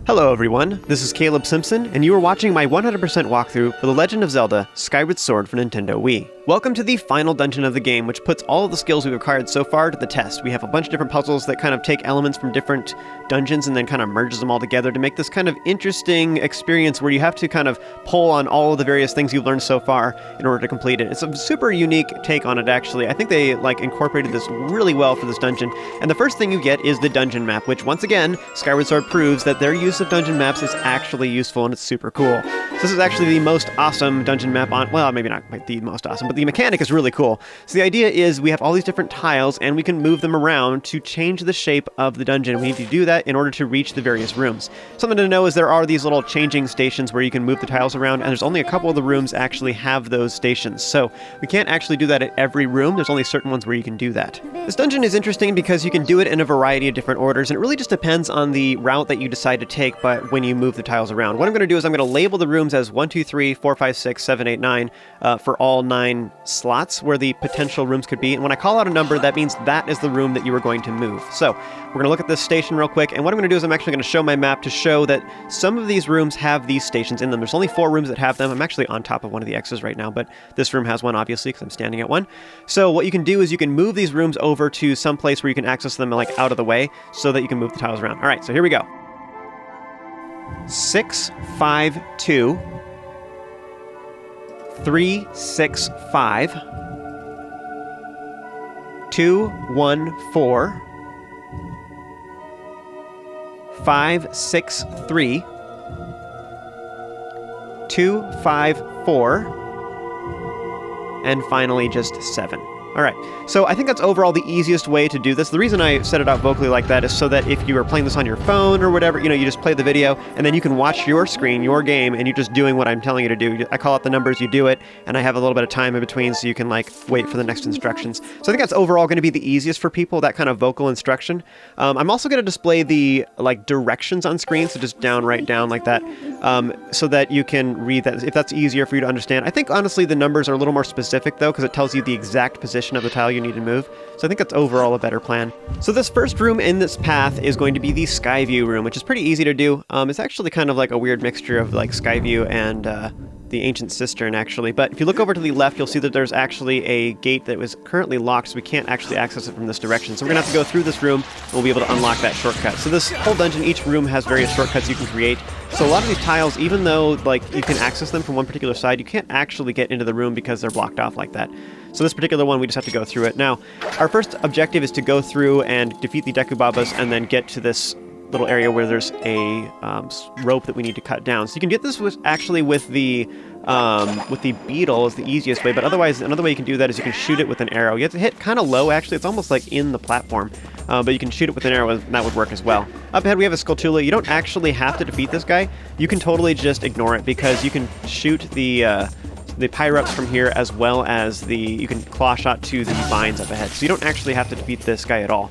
Hello everyone, this is Caleb Simpson, and you are watching my 100% walkthrough for The Legend of Zelda Skyward Sword for Nintendo Wii. Welcome to the final dungeon of the game, which puts all of the skills we've acquired so far to the test. We have a bunch of different puzzles that kind of take elements from different dungeons and then kind of merges them all together to make this kind of interesting experience where you have to kind of pull on all of the various things you've learned so far in order to complete it. It's a super unique take on it, actually. I think they incorporated this really well for this dungeon. And the first thing you get is the dungeon map, which once again, Skyward Sword proves that their use of dungeon maps is actually useful and it's super cool. So this is actually the most awesome dungeon map on, well, maybe not quite the most awesome, but the mechanic is really cool. So the idea is we have all these different tiles and we can move them around to change the shape of the dungeon. We need to do that in order to reach the various rooms. Something to know is there are these little changing stations where you can move the tiles around, and there's only a couple of the rooms actually have those stations. So we can't actually do that at every room. There's only certain ones where you can do that. This dungeon is interesting because you can do it in a variety of different orders, and it really just depends on the route that you decide to take but when you move the tiles around. What I'm going to do is I'm going to label the rooms as 1, 2, 3, 4, 5, 6, 7, 8, 9 for all 9 slots where the potential rooms could be. And when I call out a number, that means that is the room that you are going to move. So we're going to look at this station real quick, and what I'm going to do is I'm actually going to show my map to show that some of these rooms have these stations in them. There's only 4 rooms that have them. I'm actually on top of one of the X's right now, but this room has one, obviously, because I'm standing at one. So what you can do is you can move these rooms over to some place where you can access them out of the way so that you can move the tiles around. All right, so here we go. 6, 5, 2, 3, 6, 5, 2, 1, 4, 5, 6, 3, 2, 5, 4, and finally just 7. All right, so I think that's overall the easiest way to do this. The reason I set it out vocally like that is so that if you are playing this on your phone or whatever, you just play the video and then you can watch your screen, your game, and you're just doing what I'm telling you to do. I call out the numbers, you do it, and I have a little bit of time in between so you can wait for the next instructions. So I think that's overall going to be the easiest for people, that kind of vocal instruction. I'm also going to display the directions on screen, so just down, right, down like that, so that you can read that if that's easier for you to understand. I think honestly the numbers are a little more specific though, because it tells you the exact position of the tile you need to move. So I think that's overall a better plan. So this first room in this path is going to be the Skyview room, which is pretty easy to do. It's actually kind of like a weird mixture of Skyview and the ancient Cistern, actually. But if you look over to the left, you'll see that there's actually a gate that was currently locked, so we can't actually access it from this direction. So we're going to have to go through this room, and we'll be able to unlock that shortcut. So this whole dungeon, each room has various shortcuts you can create. So a lot of these tiles, even though you can access them from one particular side, you can't actually get into the room because they're blocked off like that. So this particular one, we just have to go through it. Now, our first objective is to go through and defeat the Deku Babas and then get to this little area where there's a rope that we need to cut down. So you can get this with the beetle is the easiest way, but otherwise another way you can do that is you can shoot it with an arrow. You have to hit kind of low, actually. It's almost like in the platform, but you can shoot it with an arrow and that would work as well. Up ahead we have a Skulltula. You don't actually have to defeat this guy. You can totally just ignore it because you can shoot the pyre-ups from here, as well as you can claw shot to the vines up ahead. So you don't actually have to defeat this guy at all.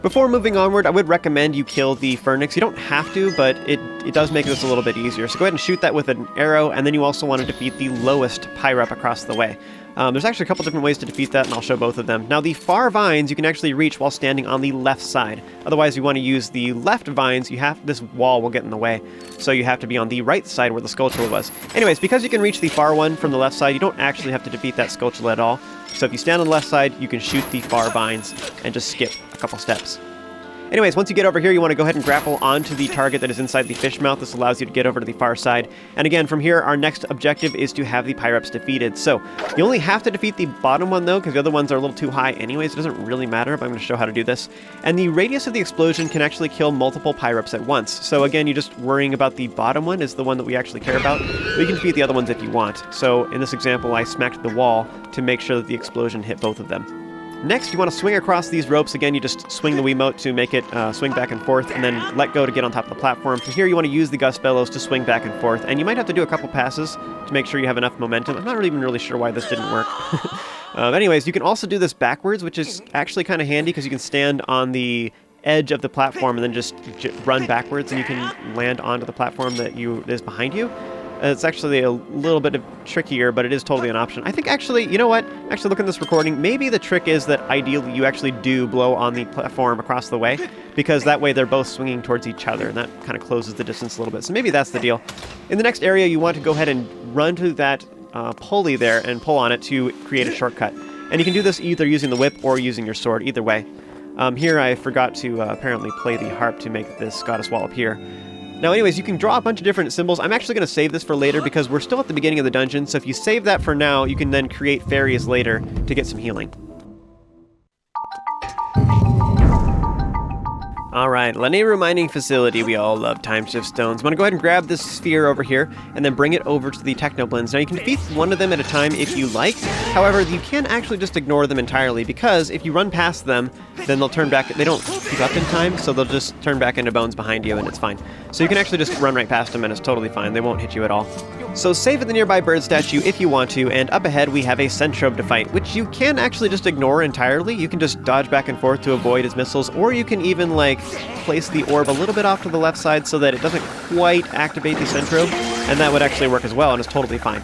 Before moving onward, I would recommend you kill the Phoenix. You don't have to, but it does make this a little bit easier. So go ahead and shoot that with an arrow, and then you also want to defeat the lowest pyre-up across the way. There's actually a couple different ways to defeat that, and I'll show both of them. Now, the far vines you can actually reach while standing on the left side. Otherwise, you want to use the left vines. This wall will get in the way, so you have to be on the right side where the Skulltula was. Anyways, because you can reach the far one from the left side, you don't actually have to defeat that Skulltula at all. So if you stand on the left side, you can shoot the far vines and just skip a couple steps. Anyways, once you get over here, you want to go ahead and grapple onto the target that is inside the fish mouth. This allows you to get over to the far side. And again, from here, our next objective is to have the pyre-ups defeated. So you only have to defeat the bottom one, though, because the other ones are a little too high anyways. It doesn't really matter, but I'm going to show how to do this. And the radius of the explosion can actually kill multiple pyre-ups at once. So again, you're just worrying about the bottom one is the one that we actually care about. We can defeat the other ones if you want. So in this example, I smacked the wall to make sure that the explosion hit both of them. Next, you want to swing across these ropes. Again, you just swing the Wiimote to make it swing back and forth, and then let go to get on top of the platform. From here, you want to use the Gust Bellows to swing back and forth, and you might have to do a couple passes to make sure you have enough momentum. I'm not even really sure why this didn't work. Anyways, you can also do this backwards, which is actually kind of handy because you can stand on the edge of the platform and then just run backwards, and you can land onto the platform that is behind you. It's actually a little bit trickier, but it is totally an option. I think actually, you know what? Actually, look at this recording. Maybe the trick is that ideally you actually do blow on the platform across the way, because that way they're both swinging towards each other, and that kind of closes the distance a little bit. So maybe that's the deal. In the next area, you want to go ahead and run to that pulley there and pull on it to create a shortcut. And you can do this either using the whip or using your sword, either way. Here I forgot to apparently play the harp to make this goddess wall appear. Now anyways, you can draw a bunch of different symbols. I'm actually going to save this for later because we're still at the beginning of the dungeon, so if you save that for now, you can then create fairies later to get some healing. Alright, Lanayru mining facility. We all love time shift stones. I'm going to go ahead and grab this sphere over here and then bring it over to the Technoblins. Now you can defeat one of them at a time if you like. However, you can actually just ignore them entirely, because if you run past them, then they'll turn back. They don't keep up in time, so they'll just turn back into bones behind you and it's fine. So you can actually just run right past them and it's totally fine. They won't hit you at all. So save at the nearby bird statue if you want to, and up ahead we have a Centrobe to fight, which you can actually just ignore entirely. You can just dodge back and forth to avoid his missiles, or you can even like place the orb a little bit off to the left side so that it doesn't quite activate the Centrobe, and that would actually work as well, and it's totally fine.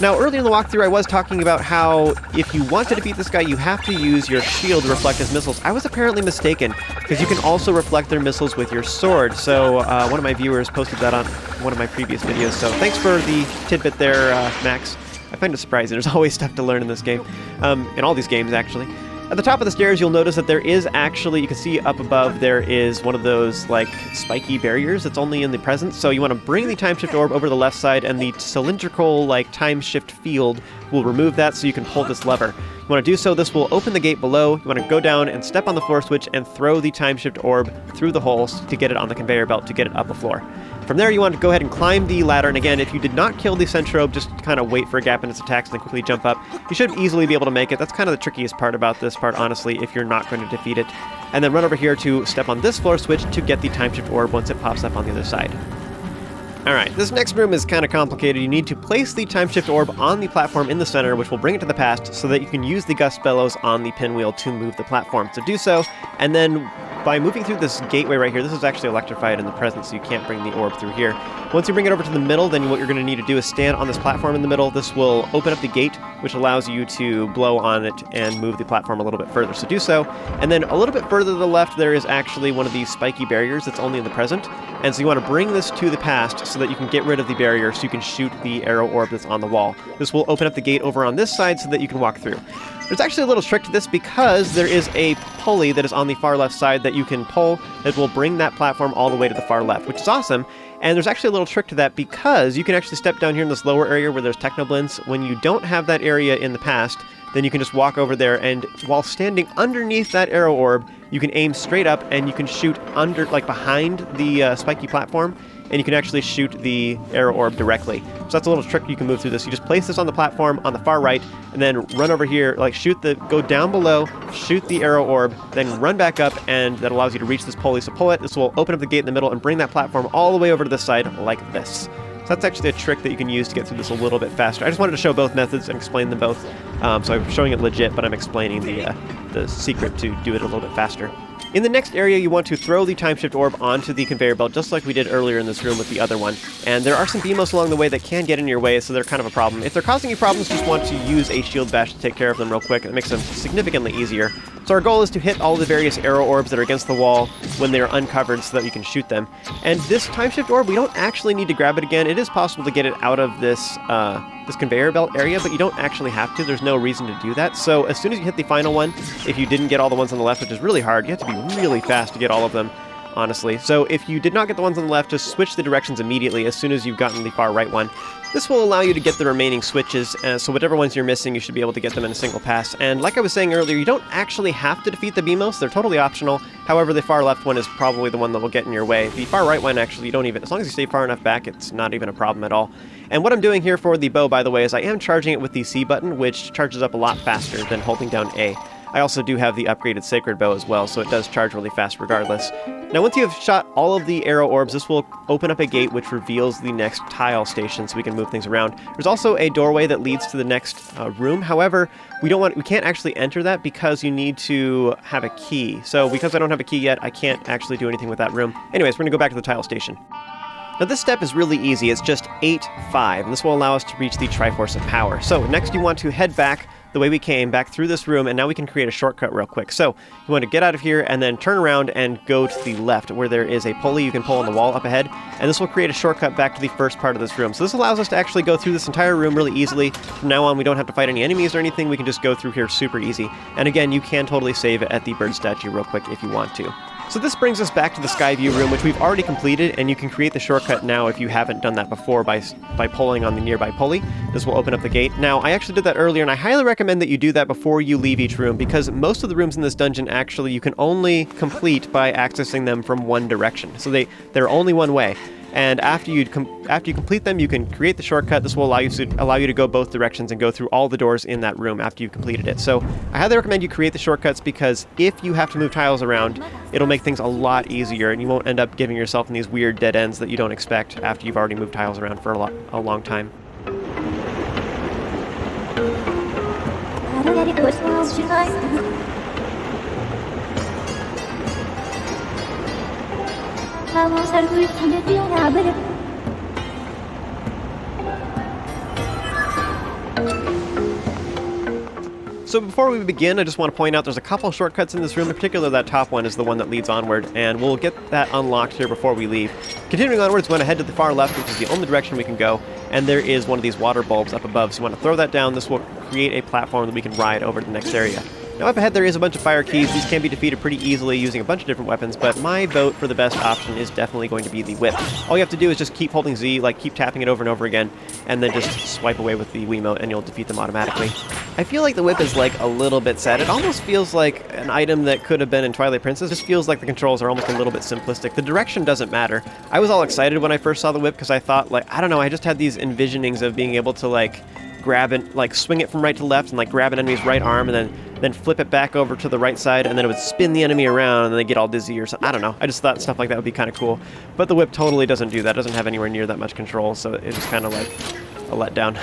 Now, earlier in the walkthrough, I was talking about how if you want to defeat this guy, you have to use your shield to reflect his missiles. I was apparently mistaken, because you can also reflect their missiles with your sword. So one of my viewers posted that on one of my previous videos, so thanks for the tidbit there, Max. I find it surprising. There's always stuff to learn in this game, in all these games, actually. At the top of the stairs, you'll notice that there is actually, you can see up above, there is one of those, like, spiky barriers that's only in the present. So you want to bring the time shift orb over to the left side, and the cylindrical, like, time shift field will remove that so you can pull this lever. You want to do so, this will open the gate below. You want to go down and step on the floor switch and throw the time shift orb through the holes to get it on the conveyor belt to get it up the floor. From there, you want to go ahead and climb the ladder, and again, if you did not kill the Centrobe, just kind of wait for a gap in its attacks and then quickly jump up. You should easily be able to make it. That's kind of the trickiest part about this part, honestly, if you're not going to defeat it. And then run over here to step on this floor switch to get the time shift orb once it pops up on the other side. Alright, this next room is kind of complicated. You need to place the time shift orb on the platform in the center, which will bring it to the past, so that you can use the gust bellows on the pinwheel to move the platform. So do so, and then by moving through this gateway right here, this is actually electrified in the present, so you can't bring the orb through here. Once you bring it over to the middle, then what you're going to need to do is stand on this platform in the middle. This will open up the gate, which allows you to blow on it and move the platform a little bit further. So do so. And then a little bit further to the left, there is actually one of these spiky barriers that's only in the present. And so you want to bring this to the past so that you can get rid of the barrier so you can shoot the arrow orb that's on the wall. This will open up the gate over on this side so that you can walk through. There's actually a little trick to this because there is a pulley that is on the far left side that you can pull that will bring that platform all the way to the far left, which is awesome. And there's actually a little trick to that because you can actually step down here in this lower area where there's Technoblins. When you don't have that area in the past, then you can just walk over there, and while standing underneath that arrow orb, you can aim straight up and you can shoot under, like behind the spiky platform, and you can actually shoot the arrow orb directly. So that's a little trick you can move through this. You just place this on the platform on the far right, and then run over here, like go down below, shoot the arrow orb, then run back up, and that allows you to reach this pulley. So pull it, this will open up the gate in the middle and bring that platform all the way over to this side like this. So that's actually a trick that you can use to get through this a little bit faster. I just wanted to show both methods and explain them both. So I'm showing it legit, but I'm explaining the secret to do it a little bit faster. In the next area, you want to throw the time shift orb onto the conveyor belt, just like we did earlier in this room with the other one. And there are some BMOs along the way that can get in your way, so they're kind of a problem. If they're causing you problems, just want to use a shield bash to take care of them real quick. It makes them significantly easier. So our goal is to hit all the various arrow orbs that are against the wall when they are uncovered so that we can shoot them. And this time shift orb, we don't actually need to grab it again. It is possible to get it out of this this conveyor belt area, but you don't actually have to. There's no reason to do that. So as soon as you hit the final one, if you didn't get all the ones on the left, which is really hard, you have to be really fast to get all of them, honestly. So if you did not get the ones on the left, just switch the directions immediately as soon as you've gotten the far right one. This will allow you to get the remaining switches, so whatever ones you're missing, you should be able to get them in a single pass. And like I was saying earlier, you don't actually have to defeat the BMOs, they're totally optional. However, the far left one is probably the one that will get in your way. The far right one, actually, you don't even, as long as you stay far enough back, it's not even a problem at all. And what I'm doing here for the bow, by the way, is I am charging it with the C button, which charges up a lot faster than holding down A. I also do have the upgraded Sacred Bow as well, so it does charge really fast regardless. Now once you have shot all of the arrow orbs, this will open up a gate which reveals the next tile station so we can move things around. There's also a doorway that leads to the next room. However, we can't actually enter that because you need to have a key. So because I don't have a key yet, I can't actually do anything with that room. Anyways, we're going to go back to the tile station. Now this step is really easy, it's just 8-5, and this will allow us to reach the Triforce of Power. So next you want to head back the way we came, back through this room, and now we can create a shortcut real quick. So you want to get out of here and then turn around and go to the left where there is a pulley you can pull on the wall up ahead, and this will create a shortcut back to the first part of this room. So this allows us to actually go through this entire room really easily. From now on we don't have to fight any enemies or anything, we can just go through here super easy. And again, you can totally save it at the bird statue real quick if you want to. So this brings us back to the Skyview room, which we've already completed, and you can create the shortcut now if you haven't done that before by pulling on the nearby pulley. This will open up the gate. Now, I actually did that earlier, and I highly recommend that you do that before you leave each room, because most of the rooms in this dungeon actually you can only complete by accessing them from one direction. So they're only one way. And after you complete them, you can create the shortcut. This will allow you to go both directions and go through all the doors in that room after you've completed it. So I highly recommend you create the shortcuts, because if you have to move tiles around, it'll make things a lot easier, and you won't end up giving yourself in these weird dead ends that you don't expect after you've already moved tiles around for a long time. So before we begin, I just want to point out there's a couple of shortcuts in this room. In particular, that top one is the one that leads onward, and we'll get that unlocked here before we leave. Continuing onwards, we want to head to the far left, which is the only direction we can go, and there is one of these water bulbs up above. So you want to throw that down. This will create a platform that we can ride over to the next area. Now up ahead there is a bunch of fire keys. These can be defeated pretty easily using a bunch of different weapons, but my vote for the best option is definitely going to be the whip. All you have to do is just keep holding Z, like keep tapping it over and over again, and then just swipe away with the Wiimote and you'll defeat them automatically. I feel like the whip is like a little bit sad. It almost feels like an item that could have been in Twilight Princess. It just feels like the controls are almost a little bit simplistic. The direction doesn't matter. I was all excited when I first saw the whip because I thought, like, I don't know, I just had these envisionings of being able to like grab it, like swing it from right to left and like grab an enemy's right arm and then flip it back over to the right side, and then it would spin the enemy around and they get all dizzy or something. I don't know. I just thought stuff like that would be kind of cool. But the whip totally doesn't do that. It doesn't have anywhere near that much control, so it's just kind of like a letdown.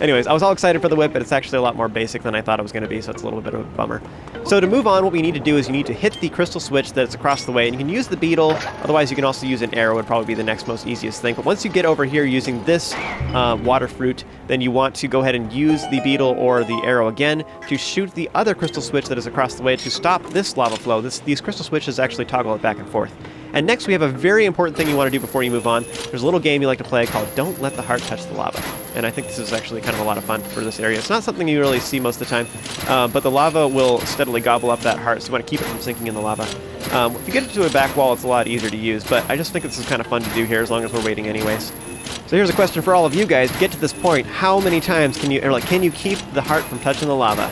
Anyways, I was all excited for the whip, but it's actually a lot more basic than I thought it was going to be, so it's a little bit of a bummer. So to move on, what we need to do is you need to hit the crystal switch that's across the way, and you can use the beetle. Otherwise, you can also use an arrow. Would probably be the next most easiest thing. But once you get over here using this water fruit, then you want to go ahead and use the beetle or the arrow again to shoot the other crystal switch that is across the way to stop this lava flow. These crystal switches actually toggle it back and forth. And next we have a very important thing you want to do before you move on. There's a little game you like to play called Don't Let the Heart Touch the Lava. And I think this is actually kind of a lot of fun for this area. It's not something you really see most of the time, but the lava will steadily gobble up that heart, so you want to keep it from sinking in the lava. If you get it to a back wall, it's a lot easier to use, but I just think this is kind of fun to do here as long as we're waiting anyways. So here's a question for all of you guys. Get to this point, how many times can you keep the heart from touching the lava?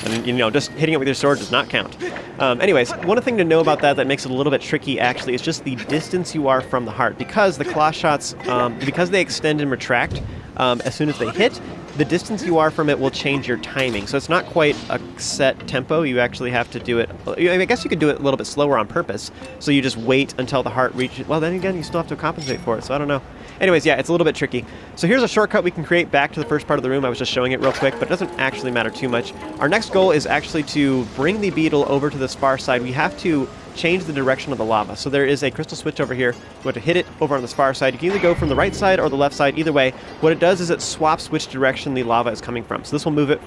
And, you know, just hitting it with your sword does not count. Anyways, one thing to know about that makes it a little bit tricky, actually, is just the distance you are from the heart. Because the claw shots, because they extend and retract as soon as they hit, the distance you are from it will change your timing. So it's not quite a set tempo. You actually have to do it. I guess you could do it a little bit slower on purpose. So you just wait until the heart reaches. Well, then again, you still have to compensate for it. So I don't know. Anyways, yeah, it's a little bit tricky. So here's a shortcut we can create back to the first part of the room. I was just showing it real quick, but it doesn't actually matter too much. Our next goal is actually to bring the beetle over to this far side. We have to change the direction of the lava. So there is a crystal switch over here. You want to hit it over on this far side. You can either go from the right side or the left side. Either way, what it does is it swaps which direction the lava is coming from. So this will move it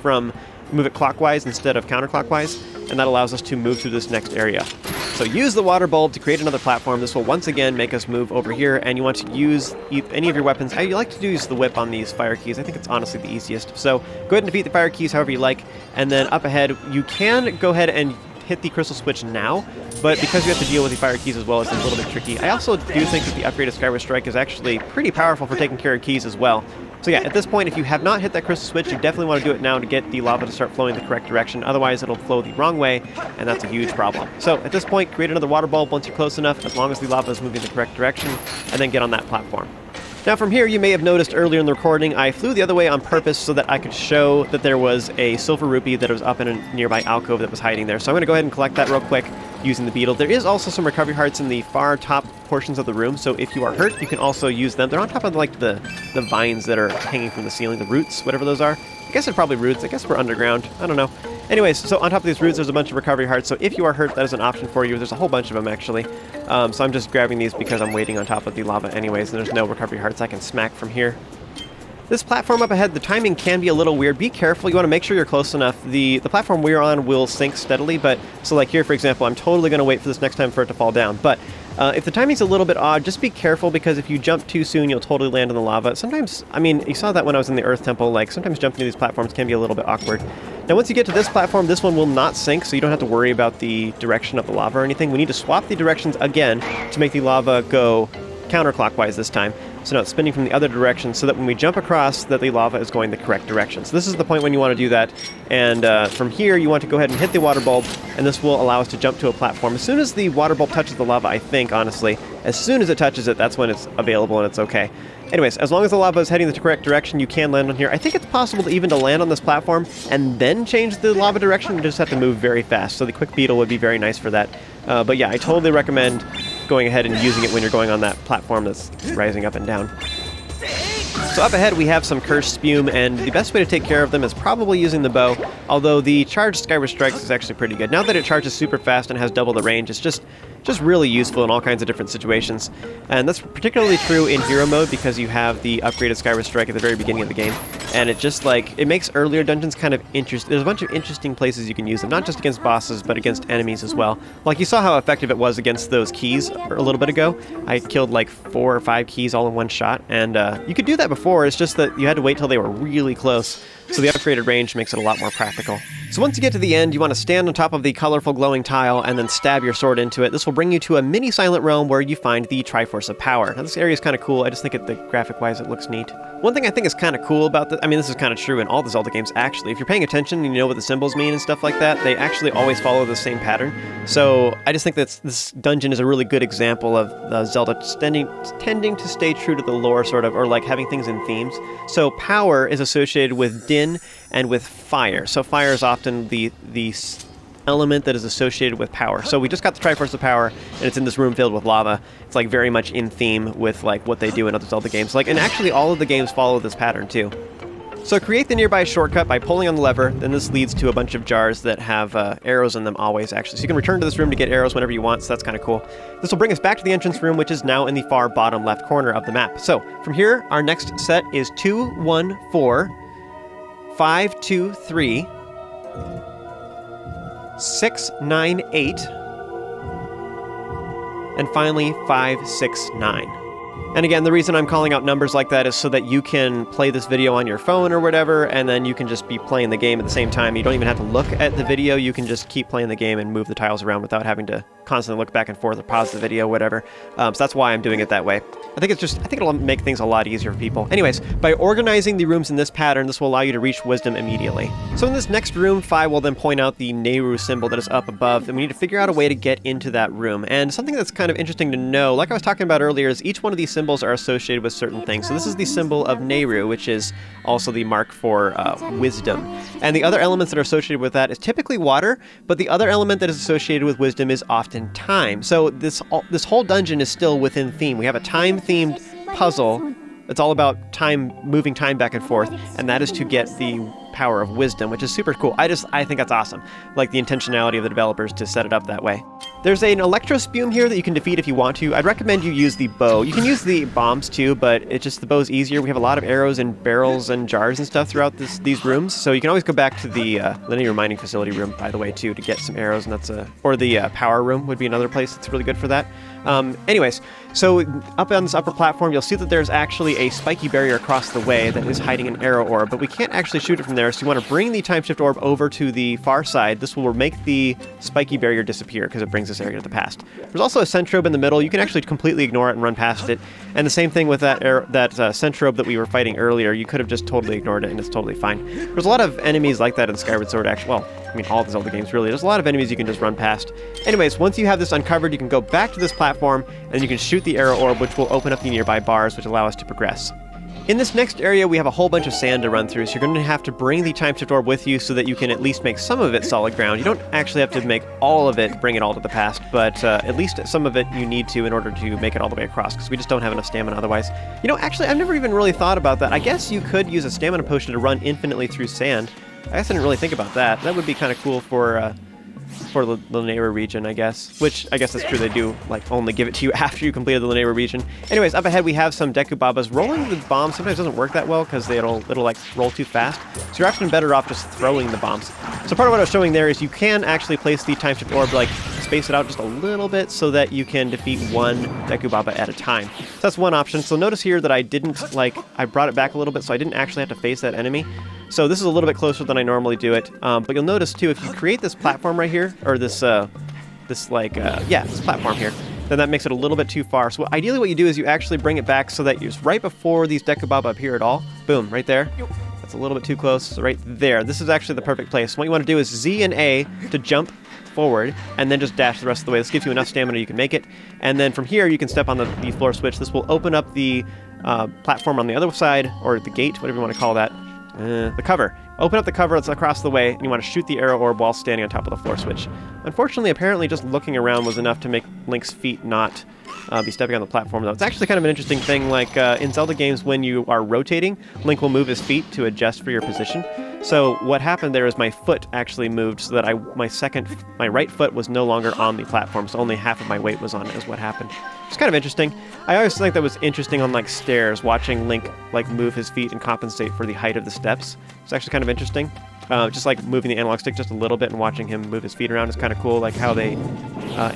clockwise instead of counterclockwise, and that allows us to move through this next area. So use the water bulb to create another platform. This will once again make us move over here, and you want to use any of your weapons. I like to use the whip on these fire keys. I think it's honestly the easiest. So go ahead and defeat the fire keys however you like, and then up ahead, you can go ahead and hit the crystal switch now, but because you have to deal with the fire keys as well, it's a little bit tricky. I also do think that the upgraded Skyward Strike is actually pretty powerful for taking care of keys as well. So yeah, at this point, if you have not hit that crystal switch, you definitely want to do it now to get the lava to start flowing the correct direction. Otherwise, it'll flow the wrong way, and that's a huge problem. So at this point, create another water bulb once you're close enough, as long as the lava is moving the correct direction, and then get on that platform. Now from here, you may have noticed earlier in the recording, I flew the other way on purpose so that I could show that there was a silver rupee that was up in a nearby alcove that was hiding there. So I'm going to go ahead and collect that real quick using the beetle. There is also some recovery hearts in the far top portions of the room, so if you are hurt, you can also use them. They're on top of like the vines that are hanging from the ceiling, the roots, whatever those are. I guess they're probably roots. I guess we're underground. I don't know. Anyways, so on top of these roots, there's a bunch of recovery hearts, so if you are hurt, that is an option for you. There's a whole bunch of them, actually. So I'm just grabbing these because I'm waiting on top of the lava anyways, and there's no recovery hearts I can smack from here. This platform up ahead, the timing can be a little weird. Be careful. You want to make sure you're close enough. The platform we're on will sink steadily, but so like here, for example, I'm totally going to wait for this next time for it to fall down. But if the timing's a little bit odd, just be careful, because if you jump too soon, you'll totally land in the lava. Sometimes, I mean, you saw that when I was in the Earth Temple, like sometimes jumping to these platforms can be a little bit awkward. Now once you get to this platform, this one will not sink, so you don't have to worry about the direction of the lava or anything. We need to swap the directions again to make the lava go counterclockwise this time. So now it's spinning from the other direction, so that when we jump across, that the lava is going the correct direction. So this is the point when you want to do that. And from here, you want to go ahead and hit the water bulb, and this will allow us to jump to a platform. As soon as the water bulb touches the lava, I think, honestly, as soon as it touches it, that's when it's available and it's okay. Anyways, as long as the lava is heading the correct direction, you can land on here. I think it's possible to even land on this platform and then change the lava direction. You just have to move very fast. So the quick beetle would be very nice for that. But yeah, I totally recommend going ahead and using it when you're going on that platform that's rising up and down. So up ahead we have some cursed spume, and the best way to take care of them is probably using the bow, although the charged Skyward Strikes is actually pretty good. Now that it charges super fast and has double the range, it's just really useful in all kinds of different situations. And that's particularly true in Hero Mode, because you have the upgraded Skyward Strike at the very beginning of the game. And it just, like, it makes earlier dungeons kind of interesting. There's a bunch of interesting places you can use them, not just against bosses, but against enemies as well. Like, you saw how effective it was against those keys a little bit ago. I killed like 4 or 5 keys all in one shot, and you could do that before. It's just that you had to wait till they were really close. So the upgraded range makes it a lot more practical. So once you get to the end, you want to stand on top of the colorful glowing tile and then stab your sword into it. This will bring you to a mini silent realm where you find the Triforce of Power. Now this area is kind of cool. I just think the graphic-wise it looks neat. One thing I think is kind of cool about this, I mean this is kind of true in all the Zelda games actually. If you're paying attention and you know what the symbols mean and stuff like that, they actually always follow the same pattern. So I just think that this dungeon is a really good example of Zelda tending to stay true to the lore, sort of, or like having things in themes. So power is associated with din and with fire. So fire is often the element that is associated with power. So we just got the Triforce of Power, and it's in this room filled with lava. It's like very much in theme with like what they do in other Zelda games. Like, and actually all of the games follow this pattern too. So create the nearby shortcut by pulling on the lever, then this leads to a bunch of jars that have arrows in them always, actually. So you can return to this room to get arrows whenever you want, so that's kind of cool. This will bring us back to the entrance room, which is now in the far bottom left corner of the map. So from here, our next set is 2, 1, 4, 5, 2, 3, 6, 9, 8, and finally 5, 6, 9. And again, the reason I'm calling out numbers like that is so that you can play this video on your phone or whatever, and then you can just be playing the game at the same time. You don't even have to look at the video. You can just keep playing the game and move the tiles around without having to constantly look back and forth or pause the video, whatever. So that's why I'm doing it that way. I think it'll make things a lot easier for people. Anyways, by organizing the rooms in this pattern, this will allow you to reach wisdom immediately. So in this next room, Fi will then point out the Lanayru symbol that is up above, and we need to figure out a way to get into that room. And something that's kind of interesting to know, like I was talking about earlier, is each one of these symbols are associated with certain things. So this is the symbol of Lanayru, which is also the mark for wisdom. And the other elements that are associated with that is typically water, but the other element that is associated with wisdom is often time. So this whole dungeon is still within theme. We have a time-themed puzzle. It's all about time, moving time back and forth, and that is to get the power of wisdom, which is super cool. I think that's awesome. Like the intentionality of the developers to set it up that way. There's an electro spume here that you can defeat if you want to. I'd recommend you use the bow. You can use the bombs too, but the bow's easier. We have a lot of arrows and barrels and jars and stuff throughout these rooms, so you can always go back to the Lanayru mining facility room, by the way, too, to get some arrows, and or the power room would be another place that's really good for that. Anyways, so up on this upper platform, you'll see that there's actually a spiky barrier across the way that is hiding an arrow orb, but we can't actually shoot it from there, so you want to bring the time shift orb over to the far side. This will make the spiky barrier disappear because it brings this area to the past. There's also a centrobe in the middle. You can actually completely ignore it and run past it, and the same thing with that centrobe that we were fighting earlier. You could have just totally ignored it and it's totally fine. There's a lot of enemies like that in Skyward Sword, actually. Well, I mean, all the Zelda games, really. There's a lot of enemies you can just run past. Anyways, once you have this uncovered, you can go back to this platform, and you can shoot the arrow orb, which will open up the nearby bars, which allow us to progress. In this next area, we have a whole bunch of sand to run through, so you're going to have to bring the time shift orb with you so that you can at least make some of it solid ground. You don't actually have to make all of it, bring it all to the past, but at least some of it you need to in order to make it all the way across, because we just don't have enough stamina otherwise. You know, actually, I've never even really thought about that. I guess you could use a stamina potion to run infinitely through sand. I guess I didn't really think about that. That would be kind of cool for the Lanayru region, I guess. Which, I guess that's true, they do, like, only give it to you after you completed the Lanayru region. Anyways, up ahead we have some Deku Babas. Rolling the bombs sometimes doesn't work that well, because it'll like, roll too fast. So you're often better off just throwing the bombs. So part of what I was showing there is you can actually place the Time Shift Orb, like, space it out just a little bit so that you can defeat one Deku Baba at a time. So that's one option. So notice here that I didn't, like, I brought it back a little bit, so I didn't actually have to face that enemy. So this is a little bit closer than I normally do it, but you'll notice too, if you create this platform right here, or this platform here, then that makes it a little bit too far. So ideally what you do is you actually bring it back so that it's right before these Deku Baba appear at all. Boom, right there. That's a little bit too close, so right there. This is actually the perfect place. What you want to do is Z and A to jump forward, and then just dash the rest of the way. This gives you enough stamina you can make it. And then from here, you can step on the floor switch. This will open up the platform on the other side, or the gate, whatever you want to call that. The cover. Open up the cover that's across the way, and you want to shoot the arrow orb while standing on top of the floor switch. Unfortunately, apparently just looking around was enough to make Link's feet not be stepping on the platform, though. It's actually kind of an interesting thing, like in Zelda games, when you are rotating, Link will move his feet to adjust for your position. So what happened there is my foot actually moved so that my right foot was no longer on the platform, so only half of my weight was on it is what happened. It's kind of interesting. I always think that was interesting on like stairs, watching Link like move his feet and compensate for the height of the steps. It's actually kind of interesting. Just like moving the analog stick just a little bit and watching him move his feet around is kind of cool, like how they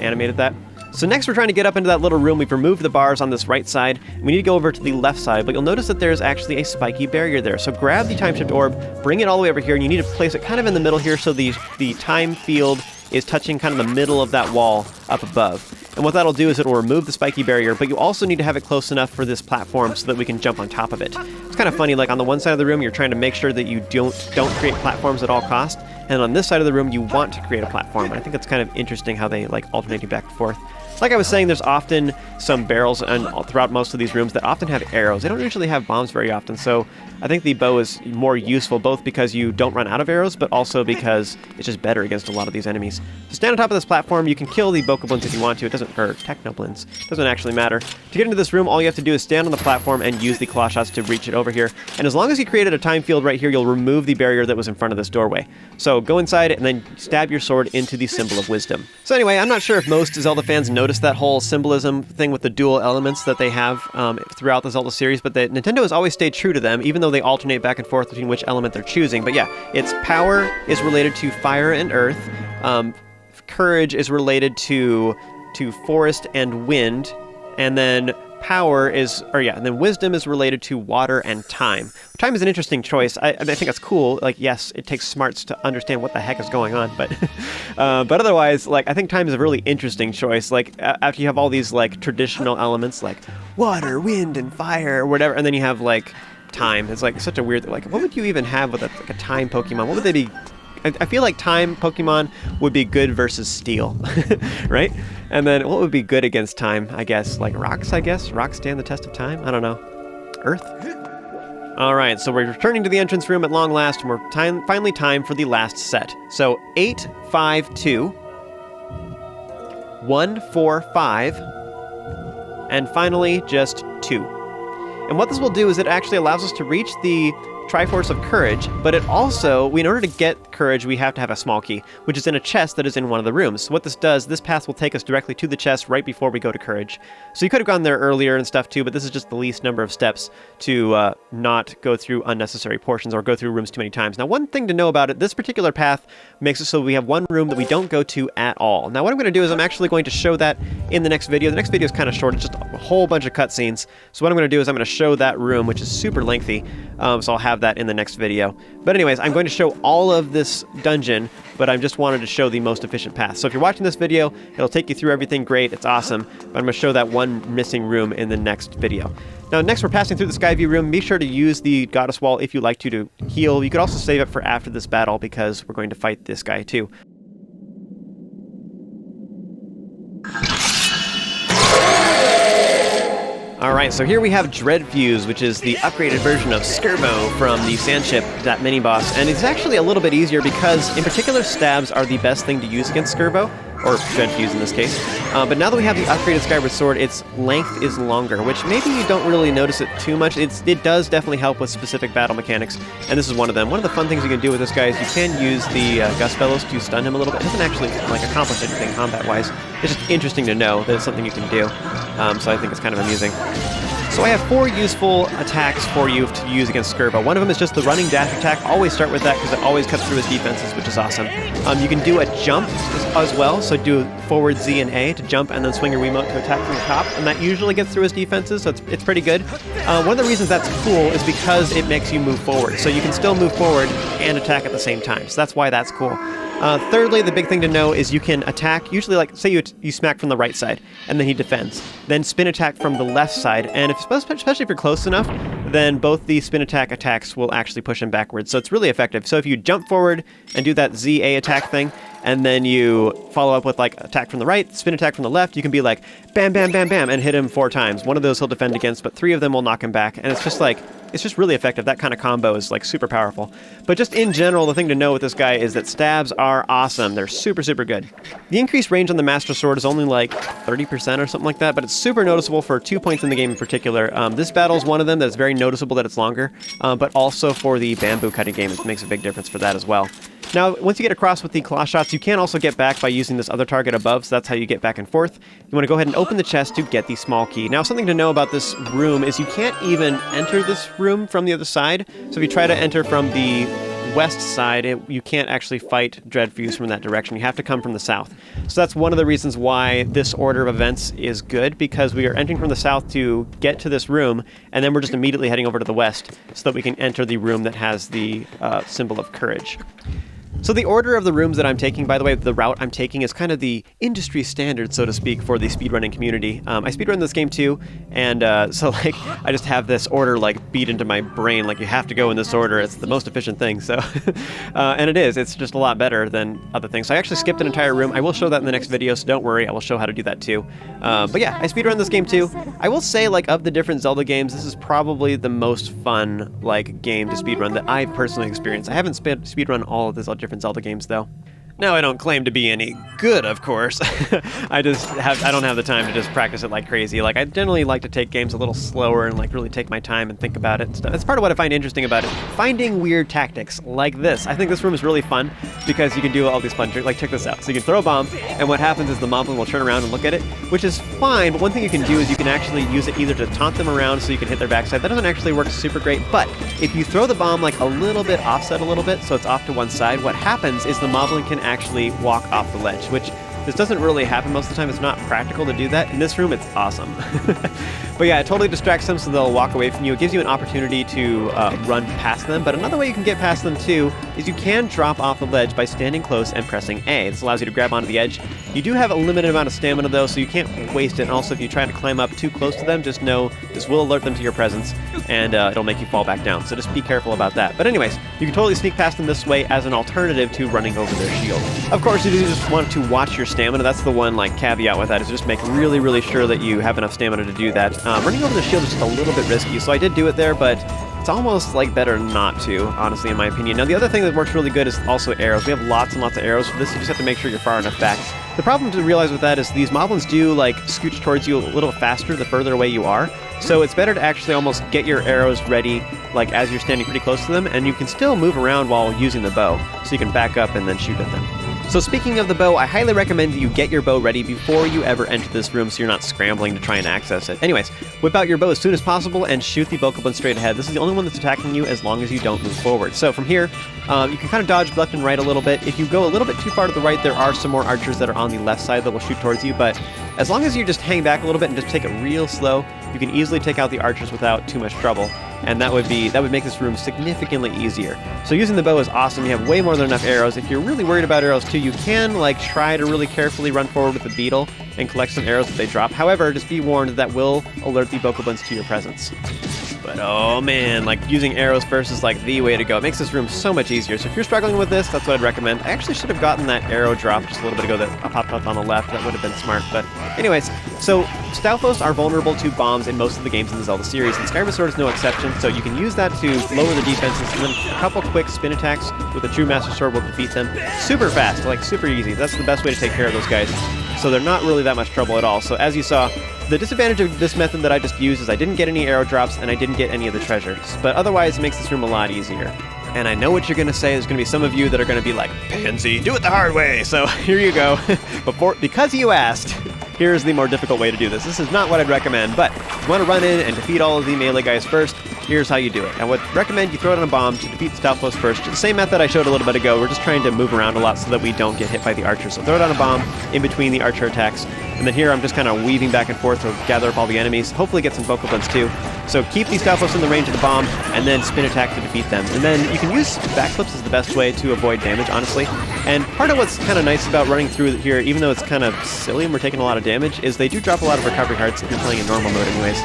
animated that. So next we're trying to get up into that little room. We've removed the bars on this right side. We need to go over to the left side, but you'll notice that there's actually a spiky barrier there. So grab the Time Shift Orb, bring it all the way over here, and you need to place it kind of in the middle here so the time field is touching kind of the middle of that wall up above. And what that'll do is it will remove the spiky barrier, but you also need to have it close enough for this platform so that we can jump on top of it. It's kind of funny, like on the one side of the room, you're trying to make sure that you don't create platforms at all costs, and on this side of the room, you want to create a platform. And I think it's kind of interesting how they like alternating back and forth. Like I was saying, there's often some barrels throughout most of these rooms that often have arrows. They don't usually have bombs very often, so I think the bow is more useful, both because you don't run out of arrows, but also because it's just better against a lot of these enemies. So stand on top of this platform. You can kill the Bokoblins if you want to. It doesn't, or Technoblins. It doesn't actually matter. To get into this room, all you have to do is stand on the platform and use the claw shots to reach it over here. And as long as you created a time field right here, you'll remove the barrier that was in front of this doorway. So go inside and then stab your sword into the symbol of wisdom. So anyway, I'm not sure if most Zelda fans noticed that whole symbolism thing with the dual elements that they have throughout the Zelda series, but Nintendo has always stayed true to them, even though they alternate back and forth between which element they're choosing. But yeah, its power is related to fire and earth, courage is related to forest and wind, and then and then wisdom is related to water and time. Time is an interesting choice. I think that's cool. Like, yes, it takes smarts to understand what the heck is going on, but otherwise, like, I think time is a really interesting choice. Like, after you have all these like traditional elements like water, wind, and fire, or whatever, and then you have like time. It's like such a weird. Like, what would you even have with like a time Pokemon? What would they be? I feel like time Pokemon would be good versus steel, right? And then what would be good against time? I guess like rocks, I guess. Rocks stand the test of time? I don't know. Earth? All right, so we're returning to the entrance room at long last, and we're finally time for the last set. So 8, 5, 2, 1, 4, 5, and finally just 2. And what this will do is it actually allows us to reach the Triforce of Courage, but it also, in order to get Courage, we have to have a small key, which is in a chest that is in one of the rooms. So what this does, this path will take us directly to the chest right before we go to Courage. So you could have gone there earlier and stuff too, but this is just the least number of steps to not go through unnecessary portions or go through rooms too many times. Now, one thing to know about it, this particular path makes it so we have one room that we don't go to at all. Now, what I'm going to do is I'm actually going to show that in the next video. The next video is kind of short. It's just a whole bunch of cutscenes. So what I'm going to do is I'm going to show that room, which is super lengthy. So I'll have that in the next video. But anyways, I'm going to show all of this dungeon, but I just wanted to show the most efficient path. So if you're watching this video, it'll take you through everything great. It's awesome. But I'm going to show that one missing room in the next video. Now, next we're passing through the Skyview room. Be sure to use the Goddess Wall if you like to heal. You could also save it for after this battle because we're going to fight this guy too. Alright, so here we have Dreadfuse, which is the upgraded version of Skirbo from the Sandship, that mini-boss. And it's actually a little bit easier because, in particular, stabs are the best thing to use against Skirbo. or Dreadfuse in this case. But now that we have the upgraded Skyward Sword, its length is longer, which maybe you don't really notice it too much. It does definitely help with specific battle mechanics, and this is one of them. One of the fun things you can do with this guy is you can use the Gust Bellows to stun him a little bit. It doesn't actually like accomplish anything combat-wise. It's just interesting to know that it's something you can do, so I think it's kind of amusing. So I have 4 useful attacks for you to use against Skirbo. One of them is just the running dash attack. Always start with that because it always cuts through his defenses, which is awesome. You can do a jump as well, so do forward Z and A to jump and then swing your Wiimote to attack from the top, and that usually gets through his defenses, so it's pretty good. One of the reasons that's cool is because it makes you move forward, so you can still move forward and attack at the same time, so that's why that's cool. Thirdly, the big thing to know is you can attack, usually like, say you smack from the right side, and then he defends. Then spin attack from the left side, and especially if you're close enough, then both the spin attack attacks will actually push him backwards, so it's really effective. So if you jump forward and do that ZA attack thing, and then you follow up with like attack from the right, spin attack from the left, you can be like bam, bam, bam, bam, and hit him 4 times. One of those he'll defend against, but 3 of them will knock him back, and it's just really effective. That kind of combo is like super powerful. But just in general, the thing to know with this guy is that stabs are awesome. They're super, super good. The increased range on the Master Sword is only like 30% or something like that, but it's super noticeable for 2 points in the game in particular. This battle is one of them that's very noticeable that it's longer, but also for the bamboo cutting game, it makes a big difference for that as well. Now, once you get across with the claw shots, you can also get back by using this other target above, so that's how you get back and forth. You want to go ahead and open the chest to get the small key. Now, something to know about this room is you can't even enter this room from the other side. So if you try to enter from the west side, you can't actually fight Dreadfuse from that direction. You have to come from the south. So that's one of the reasons why this order of events is good, because we are entering from the south to get to this room, and then we're just immediately heading over to the west so that we can enter the room that has the symbol of courage. So the order of the rooms that I'm taking, by the way, the route I'm taking is kind of the industry standard, so to speak, for the speedrunning community. I speedrun this game too, and so like I just have this order like beat into my brain, like you have to go in this order. It's the most efficient thing. So, and it is. It's just a lot better than other things. So I actually skipped an entire room. I will show that in the next video, so don't worry. I will show how to do that too. But yeah, I speedrun this game too. I will say, like, of the different Zelda games, this is probably the most fun like game to speedrun that I've personally experienced. I haven't speedrun all of the different Zelda games though. Now, I don't claim to be any good, of course. I don't have the time to just practice it like crazy. Like, I generally like to take games a little slower and like really take my time and think about it and stuff. That's part of what I find interesting about it. Finding weird tactics like this. I think this room is really fun because you can do all these fun tricks. Like, check this out. So you can throw a bomb, and what happens is the moblin will turn around and look at it, which is fine, but one thing you can do is you can actually use it either to taunt them around so you can hit their backside. That doesn't actually work super great, but if you throw the bomb like a little bit offset a little bit, so it's off to one side, what happens is the moblin can actually walk off the ledge, which this doesn't really happen most of the time. It's not practical to do that. In this room, it's awesome. But yeah, it totally distracts them so they'll walk away from you. It gives you an opportunity to run past them, but another way you can get past them too is you can drop off the ledge by standing close and pressing A. This allows you to grab onto the edge. You do have a limited amount of stamina though, so you can't waste it, and also if you try to climb up too close to them, just know this will alert them to your presence, and it'll make you fall back down, so just be careful about that. But anyways, you can totally sneak past them this way as an alternative to running over their shield. Of course, you do just want to watch your stamina. That's the one like caveat with that, is just make really, really sure that you have enough stamina to do that. Running over the shield is just a little bit risky, so I did do it there, but it's almost like better not to, honestly, in my opinion. Now, the other thing that works really good is also arrows. We have lots and lots of arrows for this. You just have to make sure you're far enough back. The problem to realize with that is these moblins do like scooch towards you a little faster the further away you are, so it's better to actually almost get your arrows ready like as you're standing pretty close to them, and you can still move around while using the bow, so you can back up and then shoot at them. So speaking of the bow, I highly recommend that you get your bow ready before you ever enter this room so you're not scrambling to try and access it. Anyways, whip out your bow as soon as possible and shoot the bokoblin straight ahead. This is the only one that's attacking you as long as you don't move forward. So from here, you can kind of dodge left and right a little bit. If you go a little bit too far to the right, there are some more archers that are on the left side that will shoot towards you, but as long as you just hang back a little bit and just take it real slow, you can easily take out the archers without too much trouble. And that would make this room significantly easier. So using the bow is awesome. You have way more than enough arrows. If you're really worried about arrows too, you can like try to really carefully run forward with the beetle and collect some arrows that they drop. However, just be warned that will alert the bokoblins to your presence. But oh man, like using arrows first is like the way to go. It makes this room so much easier. So if you're struggling with this, that's what I'd recommend. I actually should have gotten that arrow drop just a little bit ago that popped up on the left. That would have been smart. But anyways, so Stalfos are vulnerable to bombs in most of the games in the Zelda series, and Skyward Sword is no exception. So you can use that to lower the defenses, and then a couple quick spin attacks with a true Master Sword will defeat them super fast, like super easy. That's the best way to take care of those guys. So they're not really that much trouble at all. So as you saw, the disadvantage of this method that I just used is I didn't get any arrow drops and I didn't get any of the treasures. But otherwise, it makes this room a lot easier. And I know what you're going to say. There's going to be some of you that are going to be like, Pansy, do it the hard way. So here you go. Because you asked, here's the more difficult way to do this. This is not what I'd recommend, but if you want to run in and defeat all of the melee guys first, here's how you do it. I would recommend you throw it on a bomb to defeat the Stalfos first. The same method I showed a little bit ago. We're just trying to move around a lot so that we don't get hit by the archers. So throw it on a bomb in between the archer attacks. And then here I'm just kind of weaving back and forth to gather up all the enemies. Hopefully get some focal points too. So keep these Stalfos in the range of the bomb, and then spin attack to defeat them. And then you can use backflips as the best way to avoid damage, honestly. And part of what's kind of nice about running through here, even though it's kind of silly and we're taking a lot of damage, is they do drop a lot of recovery hearts if you're playing in normal mode anyways.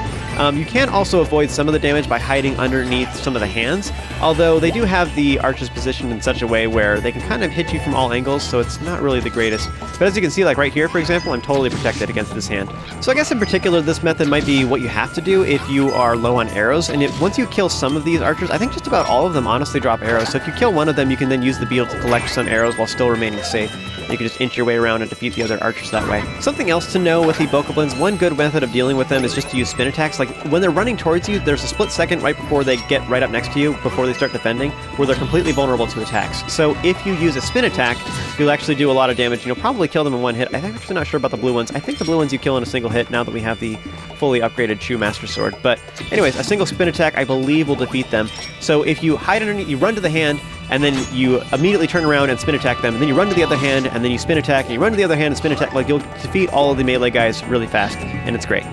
You can also avoid some of the damage by hiding underneath some of the hands, although they do have the archers positioned in such a way where they can kind of hit you from all angles, so it's not really the greatest. But as you can see, like right here, for example, I'm totally protected against this hand. So I guess in particular, this method might be what you have to do if you are low on arrows, and once you kill some of these archers, I think just about all of them honestly drop arrows, so if you kill one of them, you can then use the beetle to collect some arrows while still remaining safe. You can just inch your way around and defeat the other archers that way. Something else to know with the Bokoblins, one good method of dealing with them is just to use spin attacks. Like when they're running towards you, there's a split second right before they get right up next to you, before they start defending, where they're completely vulnerable to attacks. So if you use a spin attack, you'll actually do a lot of damage, and you'll probably kill them in one hit. I'm actually not sure about the blue ones. I think the blue ones you kill in a single hit now that we have the fully upgraded True Master Sword. But anyways, a single spin attack I believe will defeat them. So if you hide underneath, you run to the hand, and then you immediately turn around and spin attack them, and then you run to the other hand, and then you spin attack, and you run to the other hand and spin attack. Like, you'll defeat all of the melee guys really fast, and it's great.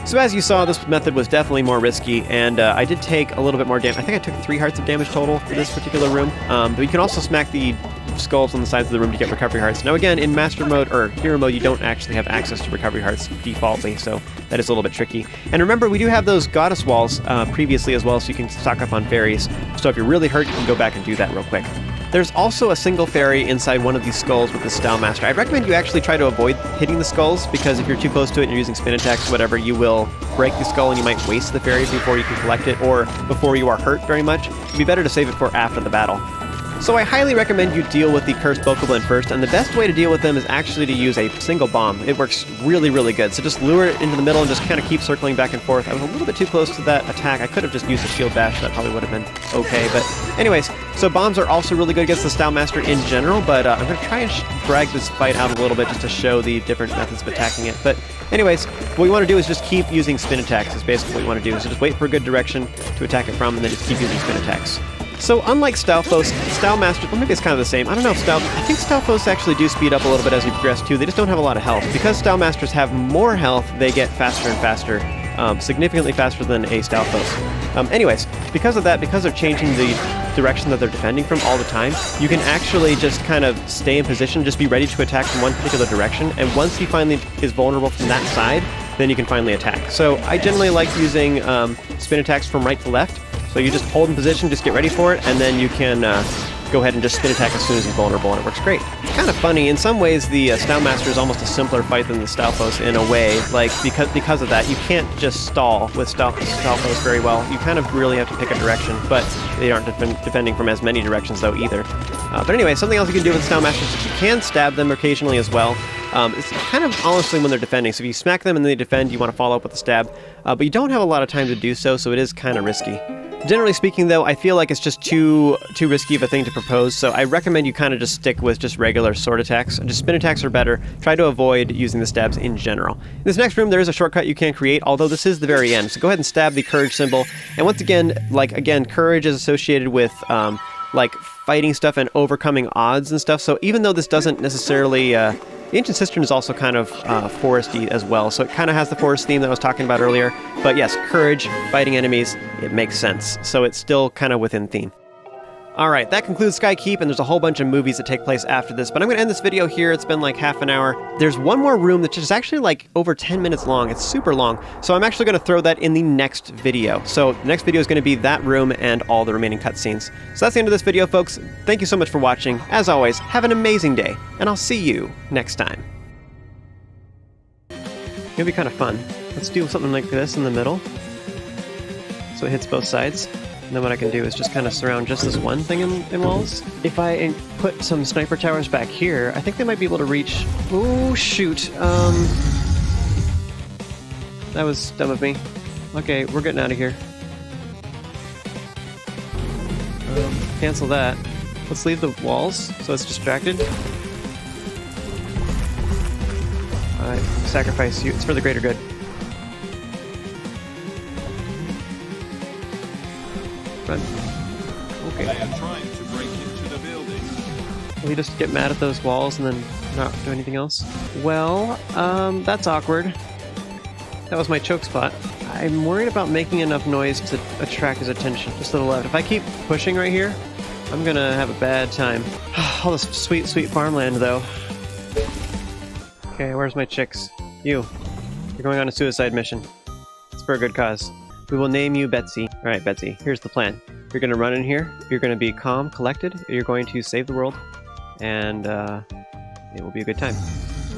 So as you saw, this method was definitely more risky, and I did take a little bit more damage. I think I took 3 hearts of damage total for this particular room, but you can also smack the skulls on the sides of the room to get recovery hearts. Now again, in Master Mode, or Hero Mode, you don't actually have access to recovery hearts defaultly, so that is a little bit tricky. And remember, we do have those Goddess Walls previously as well, so you can stock up on fairies. So if you're really hurt, you can go back and do that real quick. There's also a single fairy inside one of these skulls with the Style Master. I'd recommend you actually try to avoid hitting the skulls, because if you're too close to it and you're using spin attacks or whatever, you will break the skull and you might waste the fairy before you can collect it, or before you are hurt very much. It'd be better to save it for after the battle. So I highly recommend you deal with the Cursed Bokoblin first, and the best way to deal with them is actually to use a single bomb. It works really, really good. So just lure it into the middle and just kind of keep circling back and forth. I was a little bit too close to that attack. I could have just used a shield bash. That probably would have been okay. But anyways, so bombs are also really good against the Style Master in general, but I'm going to try and drag this fight out a little bit just to show the different methods of attacking it. But anyways, what we want to do is just keep using spin attacks is basically what you want to do. So just wait for a good direction to attack it from, and then just keep using spin attacks. So unlike Stalfos, Style Master, well, maybe it's kind of the same. I don't know if I think Stalfos actually do speed up a little bit as you progress too. They just don't have a lot of health. Because Style Masters have more health, they get faster and faster, significantly faster than a Stalfos. Anyways, because of that, because they're changing the direction that they're defending from all the time, you can actually just kind of stay in position, just be ready to attack from one particular direction, and once he finally is vulnerable from that side, then you can finally attack. So I generally like using spin attacks from right to left. So you just hold in position, just get ready for it, and then you can go ahead and just spin attack as soon as he's vulnerable, and it works great. Kind of funny, in some ways the Style Master is almost a simpler fight than the Stalfos in a way, like because of that. You can't just stall with Stalfos very well. You kind of really have to pick a direction, but they aren't defending from as many directions though either. But anyway, something else you can do with Style Masters is you can stab them occasionally as well. It's kind of honestly when they're defending. So if you smack them and they defend, you want to follow up with a stab. But you don't have a lot of time to do so, so it is kind of risky. Generally speaking, though, I feel like it's just too risky of a thing to propose, so I recommend you kind of just stick with just regular sword attacks. Just spin attacks are better. Try to avoid using the stabs in general. In this next room, there is a shortcut you can create, although this is the very end. So go ahead and stab the courage symbol. And once again, courage is associated with like fighting stuff and overcoming odds and stuff. So even though this doesn't necessarily the Ancient Cistern is also kind of foresty as well, so it kind of has the forest theme that I was talking about earlier. But yes, courage, fighting enemies, it makes sense. So it's still kind of within theme. All right, that concludes Skykeep, and there's a whole bunch of movies that take place after this, but I'm going to end this video here. It's been like half an hour. There's one more room that's just actually like over 10 minutes long. It's super long, so I'm actually going to throw that in the next video. So the next video is going to be that room and all the remaining cutscenes. So that's the end of this video, folks. Thank you so much for watching. As always, have an amazing day, and I'll see you next time. It'll be kind of fun. Let's do something like this in the middle, so it hits both sides. And then what I can do is just kind of surround just this one thing in walls. If I put some sniper towers back here, I think they might be able to reach... Oh, shoot. That was dumb of me. Okay, we're getting out of here. Cancel that. Let's leave the walls, so it's distracted. I sacrifice you. It's for the greater good. Run. Okay. I am trying to break into the building. Will you just get mad at those walls and then not do anything else? Well, that's awkward. That was my choke spot. I'm worried about making enough noise to attract his attention. Just to the left. If I keep pushing right here, I'm gonna have a bad time. All this sweet, sweet farmland, though. Okay, where's my chicks? You're going on a suicide mission. It's for a good cause. We will name you Betsy. Alright, Betsy, here's the plan. You're going to run in here, you're going to be calm, collected, you're going to save the world, and it will be a good time.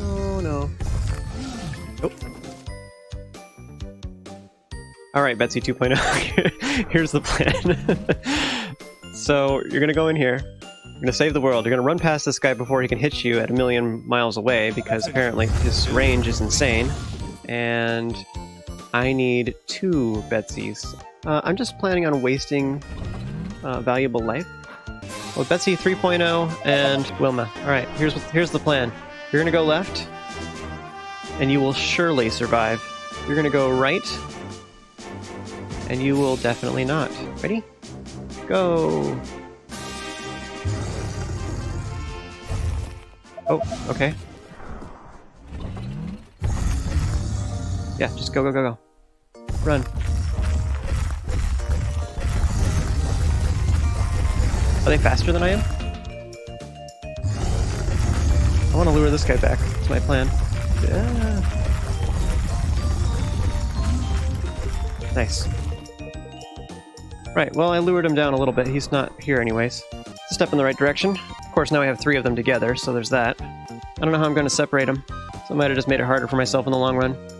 Oh no. Nope. Alright, Betsy 2.0. Here's the plan. So, you're going to go in here, you're going to save the world, you're going to run past this guy before he can hit you at 1,000,000 miles away, because apparently his range is insane, and I need 2 Betsy's. I'm just planning on wasting valuable life. Well, Betsy 3.0 and Wilma. Alright, here's the plan. You're gonna go left, and you will surely survive. You're gonna go right, and you will definitely not. Ready? Go! Oh, okay. Yeah, just go, go, go, go. Run. Are they faster than I am? I want to lure this guy back. That's my plan. Yeah. Nice. Right, well, I lured him down a little bit. He's not here anyways. It's a step in the right direction. Of course, now we have 3 of them together, so there's that. I don't know how I'm going to separate them. So I might have just made it harder for myself in the long run.